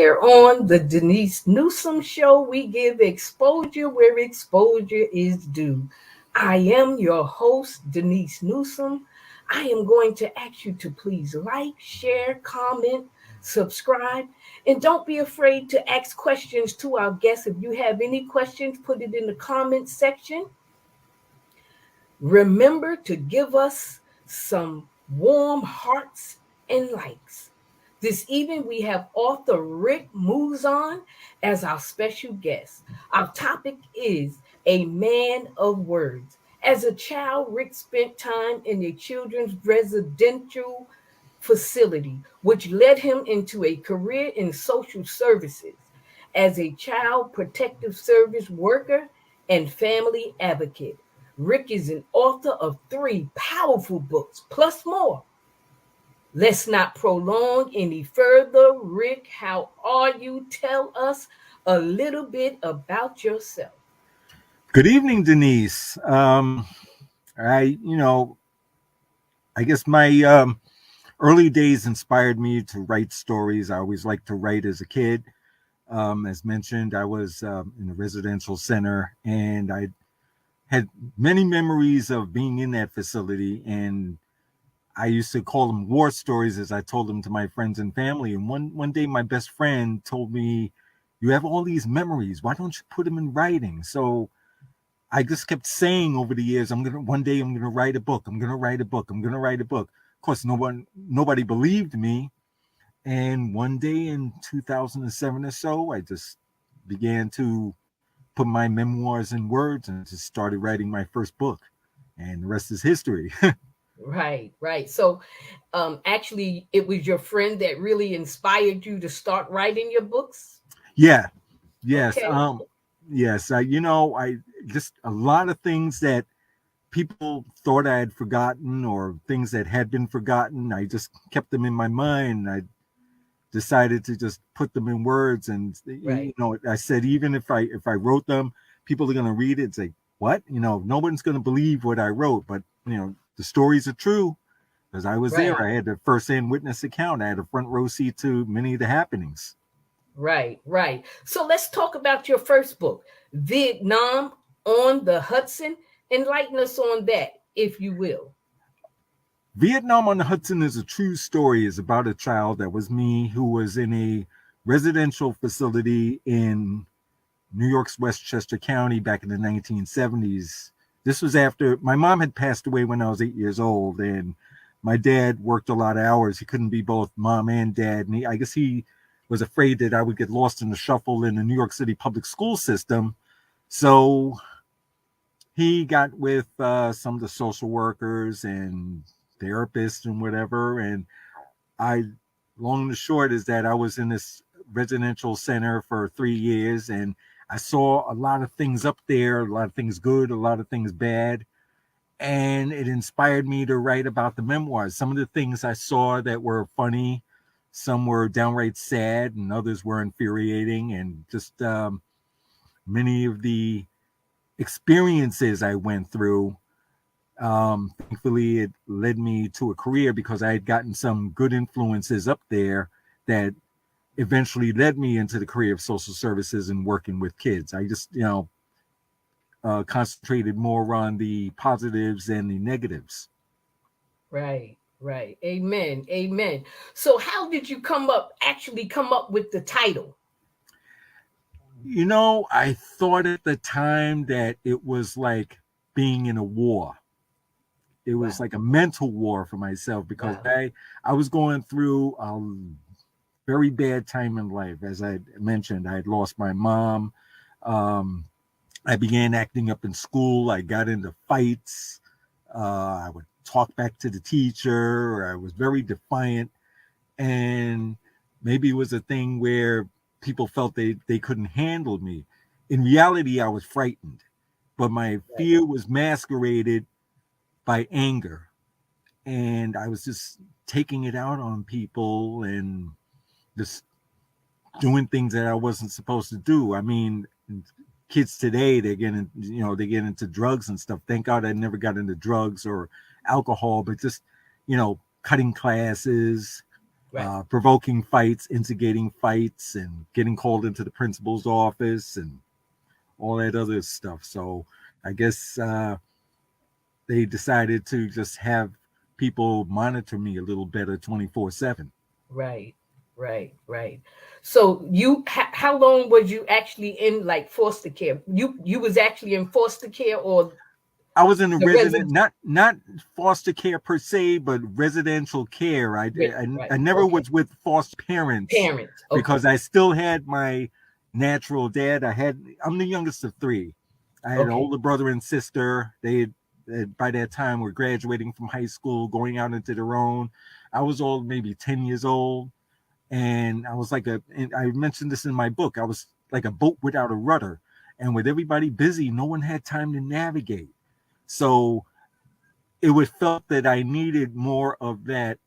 Here on the Denise Newsome Show, we give exposure where exposure is due. I am your host, Denise Newsome. I am going to ask you to please like, share, comment, subscribe, and don't be afraid to ask questions to our guests. If you have any questions, put it in the comment section. Remember to give us some warm hearts and likes. This evening, we have author Rick Mouzon as our special guest. Our topic is a man of words. As a child, Rick spent time in a children's residential facility, which led him into a career in social services as a child protective service worker and family advocate. Rick is an author of 3 powerful books, plus more. Let's not prolong any further. Rick, how are you? Tell us a little bit about yourself. Good evening, Denise. I guess my early days inspired me to write stories. I always liked to write as a kid. As mentioned, I was in a residential center, and I had many memories of being in that facility. And I used to call them war stories as I told them to my friends and family. And one day, my best friend told me, "You have all these memories. Why don't you put them in writing?" So I just kept saying over the years, one day I'm gonna write a book. I'm gonna write a book. I'm gonna write a book. Of course, nobody believed me. And one day in 2007 or so, I just began to put my memoirs in words and just started writing my first book. And the rest is history. Right. So, actually, it was your friend that really inspired you to start writing your books? Yeah. Yes. Okay. Yes. I just a lot of things that people thought I had forgotten or things that had been forgotten. I just kept them in my mind. I decided to just put them in words, and Right. I said, even if I wrote them, people are going to read it and say, "What?" No one's going to believe what I wrote, but the stories are true because I was there. Right. I had a first-hand witness account. I had a front row seat to many of the happenings. Right. So let's talk about your first book, Vietnam on the Hudson. Enlighten us on that, if you will. Vietnam on the Hudson is a true story. It's about a child that was me who was in a residential facility in New York's Westchester County back in the 1970s. This was after my mom had passed away when I was 8 years old, and my dad worked a lot of hours. He couldn't be both mom and dad, and I guess he was afraid that I would get lost in the shuffle in the New York City public school system. So he got with some of the social workers and therapists and whatever. And long and the short is that I was in this residential center for 3 years, and I saw a lot of things up there, a lot of things good, a lot of things bad. And it inspired me to write about the memoirs. Some of the things I saw that were funny, some were downright sad, and others were infuriating. And just many of the experiences I went through, thankfully, it led me to a career because I had gotten some good influences up there that eventually led me into the career of social services and working with kids. I just, concentrated more on the positives and the negatives. Right. Amen. So how did you actually come up with the title? I thought at the time that it was like being in a war. It was Wow. like a mental war for myself because Wow. I was going through a very bad time in life. As I mentioned, I had lost my mom. I began acting up in school. I got into fights. I would talk back to the teacher. I was very defiant. And maybe it was a thing where people felt they couldn't handle me. In reality, I was frightened, but my Right. fear was masqueraded by anger. And I was just taking it out on people and just doing things that I wasn't supposed to do. I mean, kids today, they get into drugs and stuff. Thank God I never got into drugs or alcohol, but just, cutting classes, Right. provoking fights, instigating fights, and getting called into the principal's office and all that other stuff. So I guess they decided to just have people monitor me a little better 24/7. Right. Right. Right. So how long was you actually in like foster care? You was actually in foster care or I was in a the resident, resident? not foster care per se, but residential care. I Right. never Okay. was with foster parents Parents. because Okay. I still had my natural dad. I'm the youngest of three. I had an Okay. older brother and sister. By that time were graduating from high school, going out into their own. I was all maybe 10 years old, and I was and I mentioned this in my book. I was like a boat without a rudder, and with everybody busy, no one had time to navigate. So it was felt that I needed more of that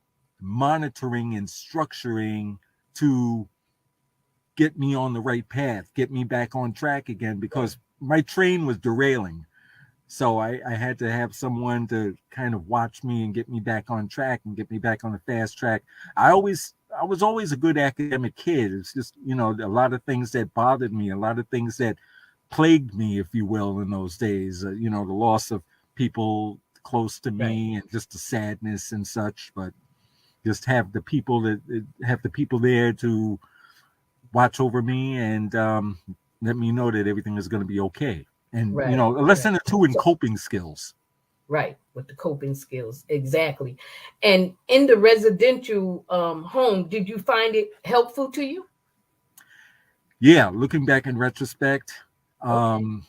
monitoring and structuring to get me on the right path, get me back on track again, Right. because my train was derailing. So I had to have someone to kind of watch me and get me back on track and get me back on the fast track. I was always a good academic kid. It's just, a lot of things that bothered me, a lot of things that plagued me, if you will, in those days. The loss of people close to Right. me and just the sadness and such. But just have the people there to watch over me and let me know that everything is going to be okay. And Right. a lesson Right. or two in So coping skills. right, with the coping skills. Exactly. And in the residential home, did you find it helpful to you? Yeah, looking back in retrospect, Okay. um,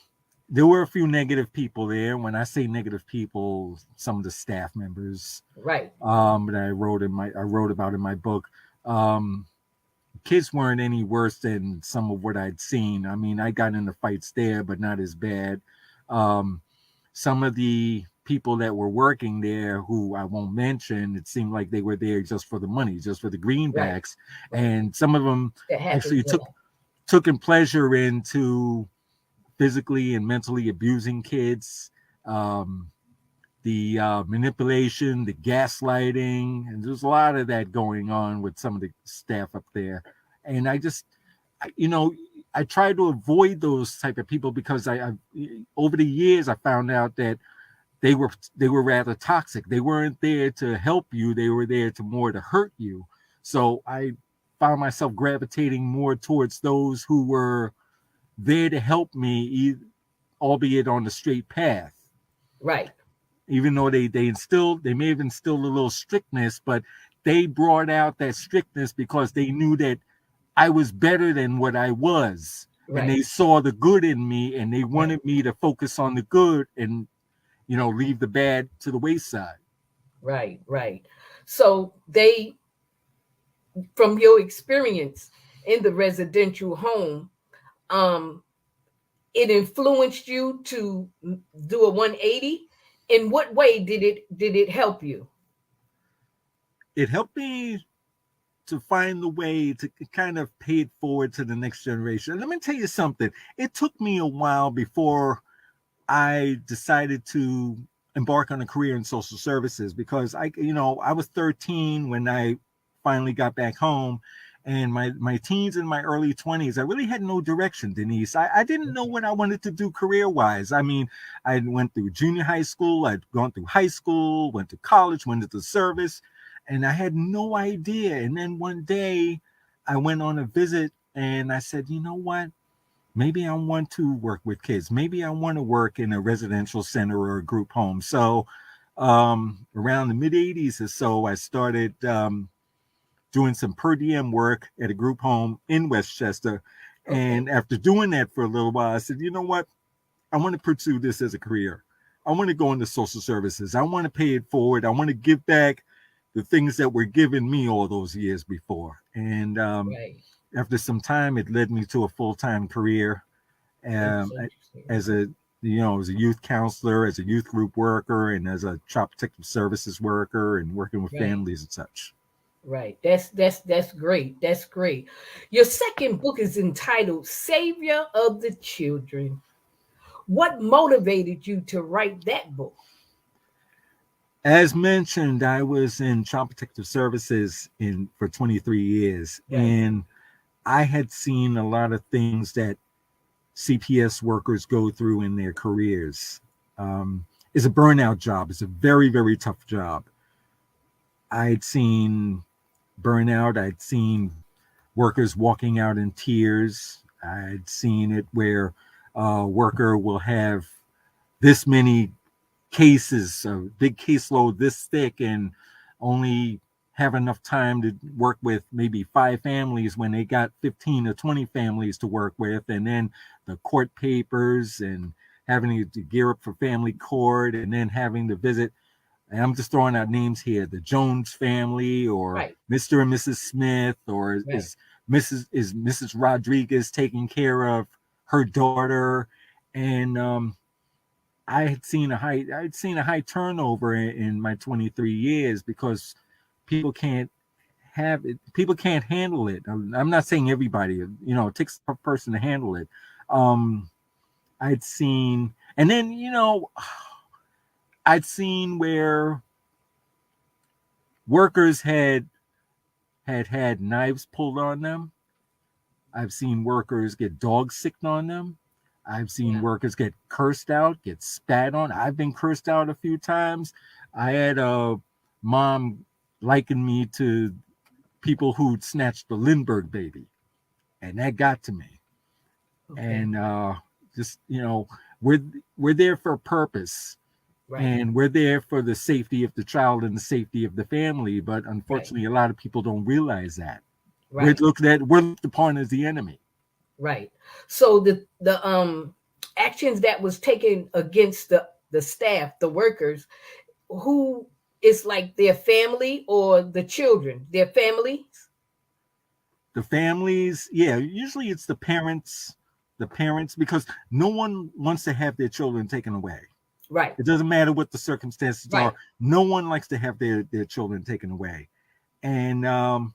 there were a few negative people there. When I say negative people, some of the staff members Right. that I wrote about in my book. Um, Kids weren't any worse than some of what I'd seen. I mean, I got into fights there, but not as bad. Um, some of the people that were working there, who I won't mention, it seemed like they were there just for the money, just for the Right. greenbacks, Right. and some of them That happens actually a lot. took in pleasure into physically and mentally abusing kids. Um, the manipulation, the gaslighting, and there's a lot of that going on with some of the staff up there. And you know, I try to avoid those type of people because I over the years I found out that they were rather toxic. They weren't there to help you; they were there to more to hurt you. So I found myself gravitating more towards those who were there to help me, albeit on the straight path. Right. Even though they may have instilled a little strictness, but they brought out that strictness because they knew that I was better than what I was, and Right. they saw the good in me, and they Right. wanted me to focus on the good and leave the bad to the wayside. Right. Right. So they, from your experience in the residential home, um, it influenced you to do a 180. In what way did it help you? It helped me to find the way to kind of pay it forward to the next generation. Let me tell you something. It took me a while before I decided to embark on a career in social services because I was 13 when I finally got back home, and my teens and my early 20s, I really had no direction, Denise. I didn't know Okay. what I wanted to do career wise. I mean, I went through junior high school, I'd gone through high school, went to college, went into service, and I had no idea. And then one day I went on a visit and I said, you know what? Maybe I want to work with kids. Maybe I want to work in a residential center or a group home. So around the mid 80s or so, I started doing some per diem work at a group home in Westchester. Okay. And after doing that for a little while, I said, you know what? I want to pursue this as a career. I want to go into social services. I want to pay it forward. I want to give back the things that were given me all those years before. And Right. after some time, it led me to a full time career That's um, interesting. as a as a youth counselor, as a youth group worker, and as a child protective services worker, and working with Right. families and such. Right. That's great. That's great. Your second book is entitled Savior of the Children. What motivated you to write that book? As mentioned, I was in Child Protective Services for 23 years, Right. and I had seen a lot of things that CPS workers go through in their careers. Um, it's a burnout job. It's a very, very tough job. I'd seen burnout. I'd seen workers walking out in tears. I'd seen it where a worker will have this many cases, a big caseload this thick, and only have enough time to work with maybe 5 families when they got 15 or 20 families to work with, and then the court papers and having to gear up for family court, and then having to visit, and I'm just throwing out names here, the Jones family, or Right. Mr. and Mrs. Smith, or Right. is Mrs. Rodriguez taking care of her daughter. And I'd seen a high turnover in my 23 years because people can't have it. People can't handle it. I'm not saying everybody. It takes a person to handle it. Um, I'd seen, and then I'd seen where workers had knives pulled on them. I've seen workers get dogs sicked on them. I've seen Yeah. workers get cursed out, get spat on. I've been cursed out a few times. I had a mom liken me to people who'd snatched the Lindbergh baby, and that got to me. Okay. And just we're we're there for a purpose, Right. and we're there for the safety of the child and the safety of the family. But Right. unfortunately, a lot of people don't realize that Right. we're looked upon as the enemy. Right. So the actions that was taken against the staff, the workers, who is like their family or the children, their families. The families, yeah, usually it's the parents, because no one wants to have their children taken away. Right. It doesn't matter what the circumstances are. Right. No one likes to have their children taken away. And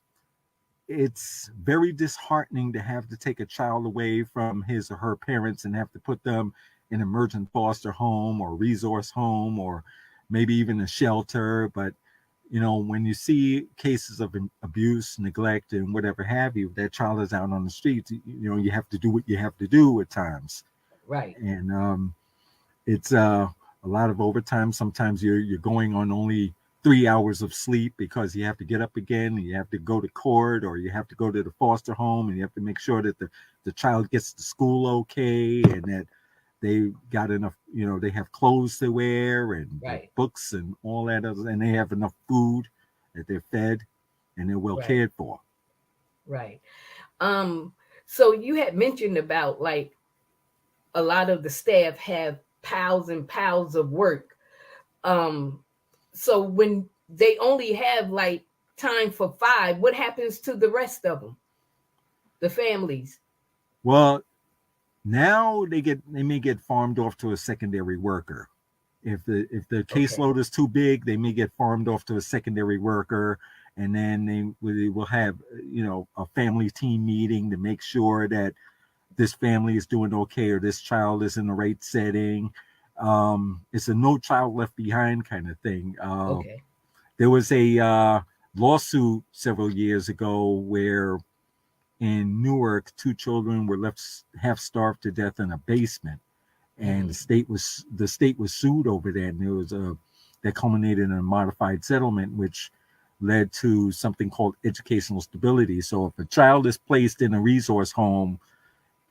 it's very disheartening to have to take a child away from his or her parents and have to put them in emergent foster home or resource home, or maybe even a shelter. But when you see cases of abuse, neglect, and whatever have you, that child is out on the streets. You have to do what you have to do at times. Right. And it's a lot of overtime. Sometimes you're going on only 3 hours of sleep because you have to get up again and you have to go to court, or you have to go to the foster home, and you have to make sure that the child gets to school okay, and that they got enough, they have clothes to wear and Right. books and all that other, and they have enough food, that they're fed and they're well Right. cared for. Right. Um. So you had mentioned about like a lot of the staff have piles and piles of work. Um. So when they only have like time for five, what happens to the rest of them, the families? Well, now they may get farmed off to a secondary worker. If the Okay. caseload is too big, they may get farmed off to a secondary worker, and then they will have a family team meeting to make sure that this family is doing okay, or this child is in the right setting. It's a no child left behind kind of thing. Okay. There was a lawsuit several years ago where in Newark, 2 children were left half starved to death in a basement, and Mm-hmm. the state was sued over that, and there was a that culminated in a modified settlement, which led to something called educational stability. So if a child is placed in a resource home,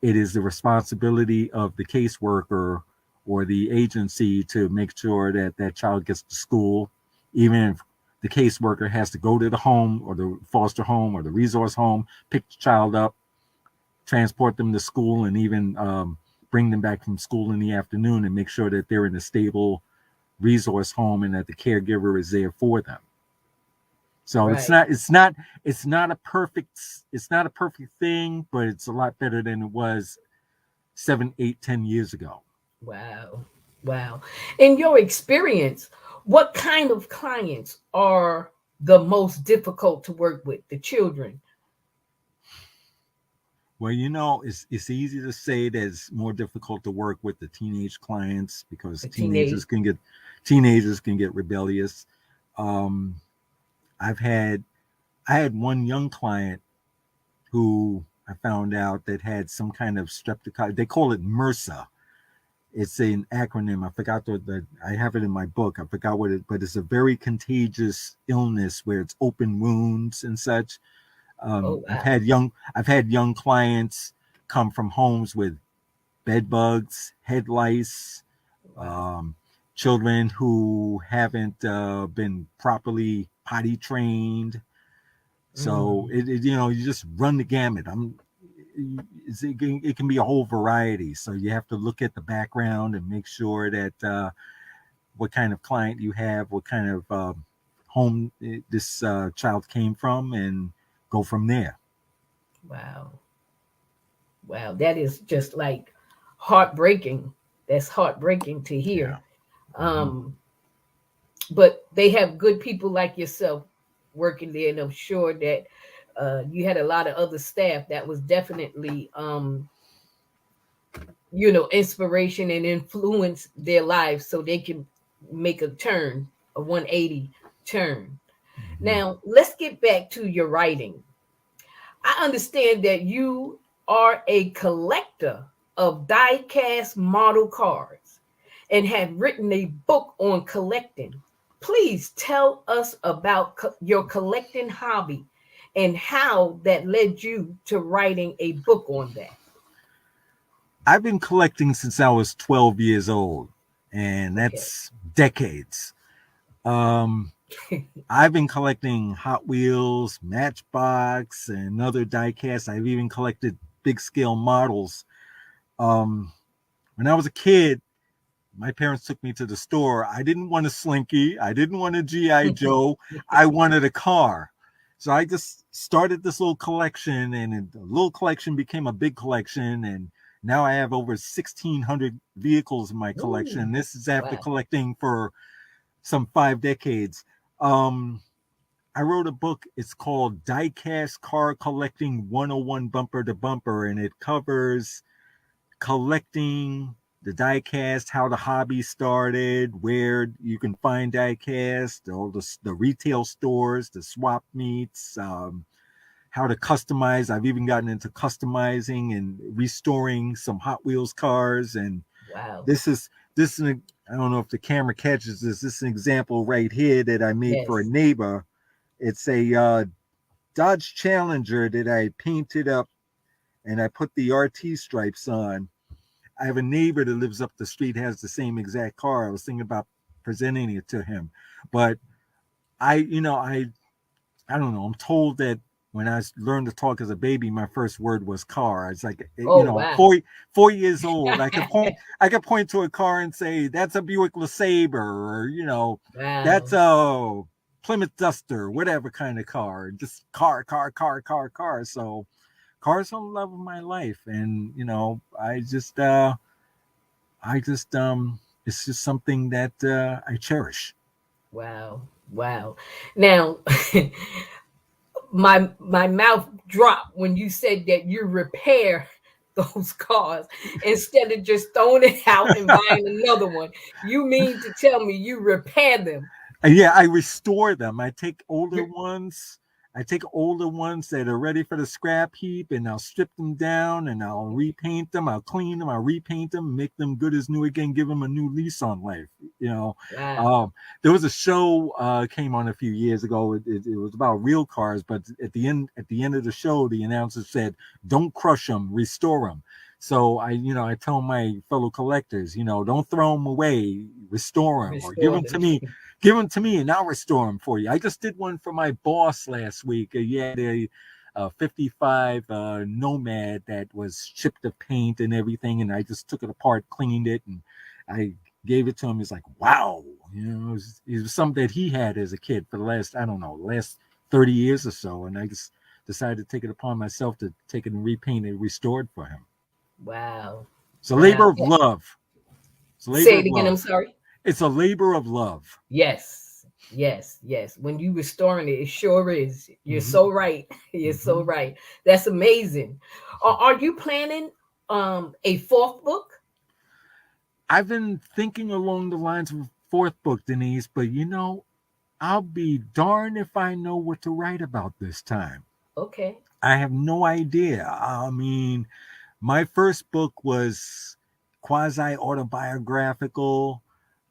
it is the responsibility of the caseworker or the agency to make sure that that child gets to school, even if the caseworker has to go to the home or the foster home or the resource home, pick the child up, transport them to school, and even bring them back from school in the afternoon, and make sure that they're in a stable resource home and that the caregiver is there for them. So it's Right. not it's not it's not a perfect thing, but it's a lot better than it was 7, 8, 10 years ago. Wow. Wow. In your experience, what kind of clients are the most difficult to work with? The children, Well, it's easy to say that it's more difficult to work with the teenage clients, because the teenage. teenagers can get rebellious. Um, I've had I had one young client who I found out that had some kind of streptococcus. They call it MRSA. It's an acronym. I forgot I have it in my book. I forgot what it, but it's a very contagious illness where it's open wounds and such. Oh I've wow. had young clients come from homes with bed bugs, head lice, Wow. um, children who haven't been properly potty trained. So Mm, you just run the gamut. It can be a whole variety. So you have to look at the background and make sure that what kind of client you have, what kind of home this child came from, and go from there. wow. Wow. That is just like heartbreaking. That's heartbreaking to Yeah. hear. Mm-hmm. Um, but they have good people like yourself working there, and I'm sure that you had a lot of other staff that was definitely inspiration and influence their lives so they can make a turn, a 180 turn. Mm-hmm. Now, let's get back to your writing. I understand that you are a collector of die-cast model cars and have written a book on collecting. Please tell us about your collecting hobby and how that led you to writing a book on that. I've been collecting since I was 12 years old, and Okay. that's decades. Um, I've been collecting Hot Wheels, Matchbox, and other diecasts. I've even collected big scale models. Um, when I was a kid, my parents took me to the store. I didn't want a Slinky. I didn't want a G.I. Joe. I wanted a car. So I just started this little collection, and the little collection became a big collection. And now I have over 1,600 vehicles in my Ooh, collection. This is after wow. collecting for some 5 decades. Um, I wrote a book. It's called Diecast Car Collecting 101 Bumper to Bumper, and it covers collecting the diecast, how the hobby started, where you can find diecast, all the retail stores, the swap meets, how to customize. I've even gotten into customizing and restoring some Hot Wheels cars. And Wow. this is this is I don't know if the camera catches this. This is an example right here that I made for a Yes. neighbor. It's a Dodge Challenger that I painted up and I put the RT stripes on. I have a neighbor that lives up the street has the same exact car. I was thinking about presenting it to him, but I don't know. I'm told that when I learned to talk as a baby, my first word was car. It's like Oh, wow. 4 years old. I could point to a car and say that's a Buick LeSabre, or that's Wow. a Plymouth Duster, whatever kind of car. Just car, car, car, car, car. So cars are the love of my life, and it's just something that I cherish. Wow. Wow. Now, my mouth dropped when you said that you repair those cars instead of just throwing it out and buying another one. You mean to tell me you repair them? Yeah, I restore them. I take older You ones. I take older ones that are ready for the scrap heap, and I'll strip them down, and I'll repaint them. I'll clean them. I'll repaint them, make them good as new again, give them a new lease on life. You know, wow. um, there was a show came on a few years ago. It was about real cars, but at the end of the show, the announcer said, "Don't crush them, restore them." So I tell my fellow collectors, don't throw them away, restore them, or give Restore them them. to me. Give them to me, and I'll restore them for you. I just did one for my boss last week. He had a 55 Nomad that was chipped of paint and everything, and I just took it apart, cleaned it, and I gave it to him. He's like, "Wow!" It was something that he had as a kid for the last, I don't know, last 30 years or so, and I just decided to take it upon myself to take it and repaint it, restore it for him. Wow. It's a labor Wow. of love. It's a labor Say it of again. I'm love. sorry. It's a labor of love. Yes. Yes. Yes. When you restoring it, it sure is. You're Mm-hmm. so right. You're so Mm-hmm. right. That's amazing. Are you planning a fourth book? I've been thinking along the lines of fourth book, Denise, but I'll be darned if I know what to write about this time. Okay. I have no idea. I mean, my first book was quasi autobiographical.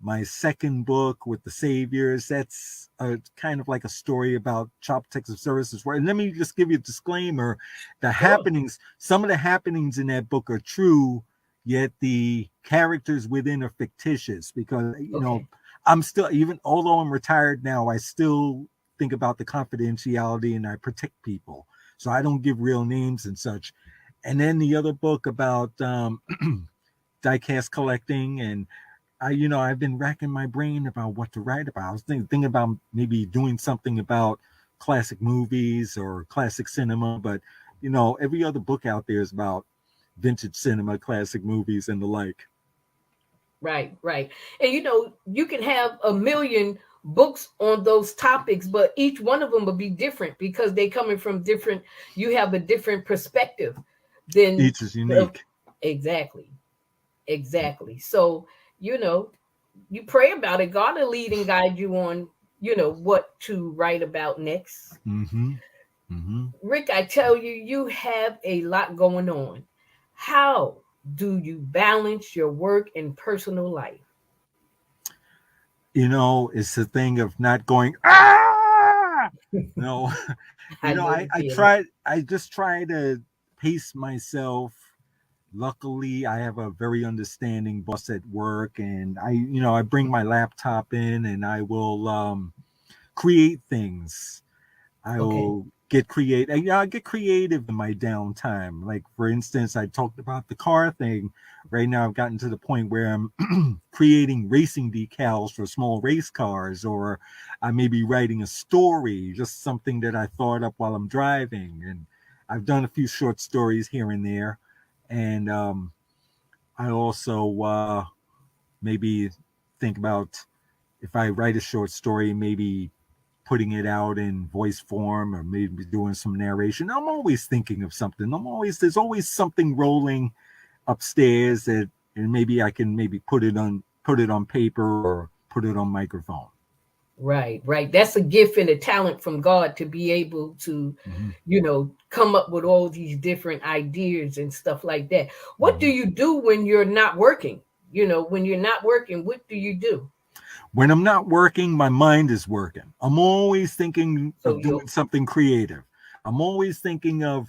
My second book with the Saviors, that's kind of like a story about Child Protective Services. And let me just give you a disclaimer. Sure. Some of the happenings in that book are true, yet the characters within are fictitious because, Okay. I'm still, even although I'm retired now, I still think about the confidentiality and I protect people. So I don't give real names and such. And then the other book about diecast collecting, and I've been racking my brain about what to write about. I was thinking about maybe doing something about classic movies or classic cinema, but every other book out there is about vintage cinema, classic movies, and the like. Right, right. And you can have a million books on those topics, but each one of them will be different because they coming from different, you have a different perspective than Each is the, unique. exactly. Exactly. So, you know, you pray about it. God will lead and guide you on, what to write about next. Mm-hmm. Mm-hmm. Rick, I tell you, you have a lot going on. How do you balance your work and personal life? It's the thing of not going, ah! No, I know I, the I feeling. try, I just try to pace myself. Luckily, I have a very understanding boss at work, and I bring my laptop in and I will create things. I Okay. will get creative. Yeah, I get creative in my downtime. Like for instance, I talked about the car thing. Right now, I've gotten to the point where I'm creating racing decals for small race cars, or I may be writing a story, just something that I thought up while I'm driving. And I've done a few short stories here and there, and I also maybe think about if I write a short story, maybe putting it out in voice form or maybe doing some narration. I'm always thinking of something. There's always something rolling upstairs that, and maybe I can maybe put it on paper or put it on microphone. Right, right. That's a gift and a talent from God to be able to, Mm-hmm. come up with all these different ideas and stuff like that. What do Mm-hmm. you do when you're not working? When you're not working, what do you do? When I'm not working, my mind is working. I'm always thinking So of you doing something creative. I'm always thinking of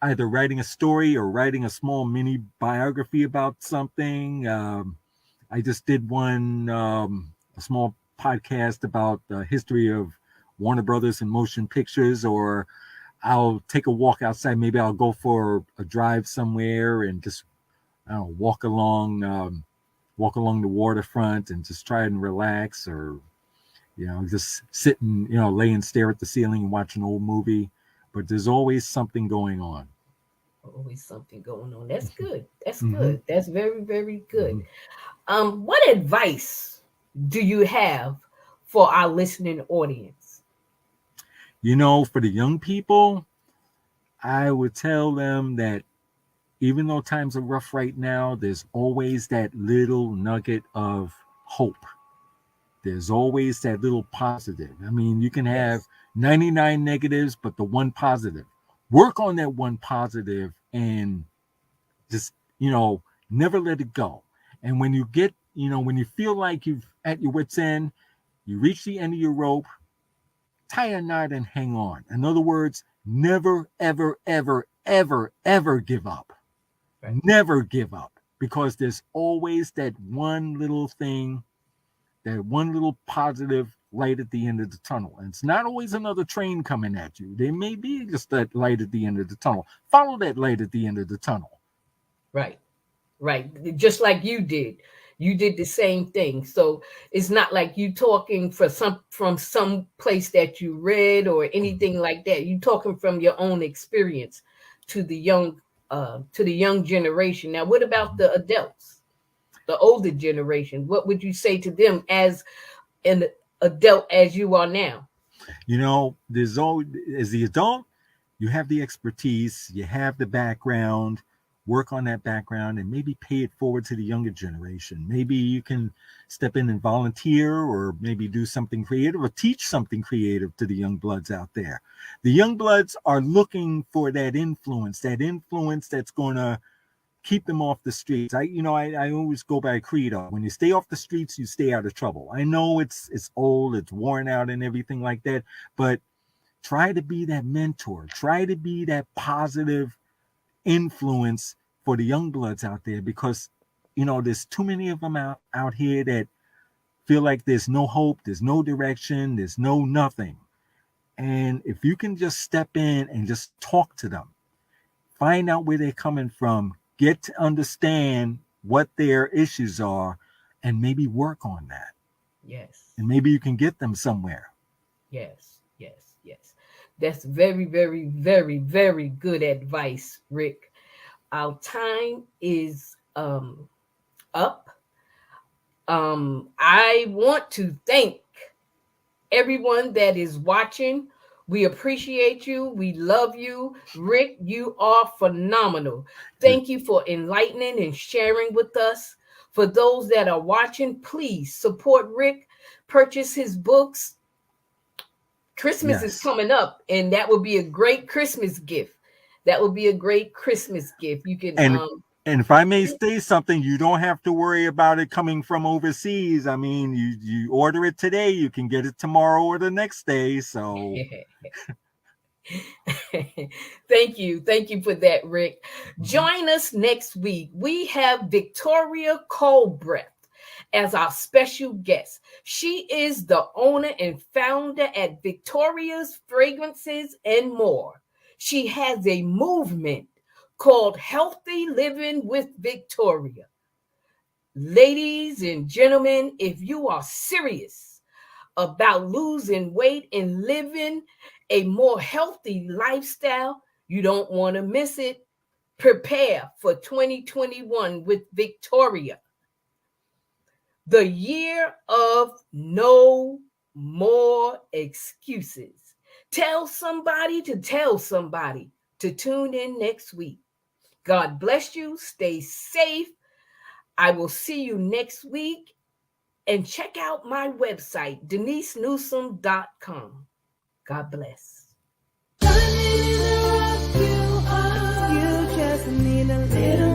either writing a story or writing a small mini biography about something. I just did one, a small podcast about the history of Warner Brothers and motion pictures, or I'll take a walk outside. Maybe I'll go for a drive somewhere and just I don't know, walk along the waterfront and just try and relax, or just sit and lay and stare at the ceiling and watch an old movie. But there's always something going on. always something going on. That's good. That's Mm-hmm. good. That's very, very good. Mm-hmm. What advice do you have for our listening audience? For the young people, I would tell them that even though times are rough right now, there's always that little nugget of hope. There's always that little positive. I mean, you can have Yes. 99 negatives, but the one positive. Work on that one positive and just, never let it go. And when you feel like you've at your wits' end, you reach the end of your rope, tie a knot and hang on. In other words, never, ever, ever, ever, ever give up. Right. Never give up, because there's always that one little thing, that one little positive light at the end of the tunnel. And it's not always another train coming at you. There may be just that light at the end of the tunnel. Follow that light at the end of the tunnel. Right. Right. Just like you did. You did the same thing. So it's not like you talking for from some place that you read or anything like that. You talking from your own experience to the young generation. Now, what about the adults, the older generation? What would you say to them as an adult as you are now? There's always, as the adult, you have the expertise, you have the background. work on that background and maybe pay it forward to the younger generation. Maybe you can step in and volunteer, or maybe do something creative, or teach something creative to the young bloods out there. The young bloods are looking for that influence that's going to keep them off the streets. I always go by a credo. When you stay off the streets, you stay out of trouble. I know it's old, it's worn out and everything like that, but try to be that mentor. Try to be that positive influence for the young bloods out there, because there's too many of them out here that feel like there's no hope, there's no direction, there's no nothing. And if you can just step in and just talk to them, find out where they're coming from, get to understand what their issues are, and maybe work on that. Yes. And maybe you can get them somewhere. Yes. That's very, very, very, very good advice, Rick. Our time is up. I want to thank everyone that is watching. We appreciate you. We love you. Rick, you are phenomenal. Thank you for enlightening and sharing with us. For those that are watching, please support Rick. Purchase his books. Christmas is coming up, and that would be a great Christmas gift. You can and if I may say something, you don't have to worry about it coming from overseas. I mean, you order it today, you can get it tomorrow or the next day. So Thank you for that, Rick. Join us next week. We have Victoria Colbreth as our special guest. She is the owner and founder at Victoria's Fragrances and More. She has a movement called Healthy Living with Victoria. Ladies and gentlemen, if you are serious about losing weight and living a more healthy lifestyle, you don't want to miss it. Prepare for 2021 with Victoria. The year of no more excuses. Tell somebody to tune in next week. God bless you. Stay safe. I will see you next week. And check out my website, DeniseNewsome.com. God bless. You just need a little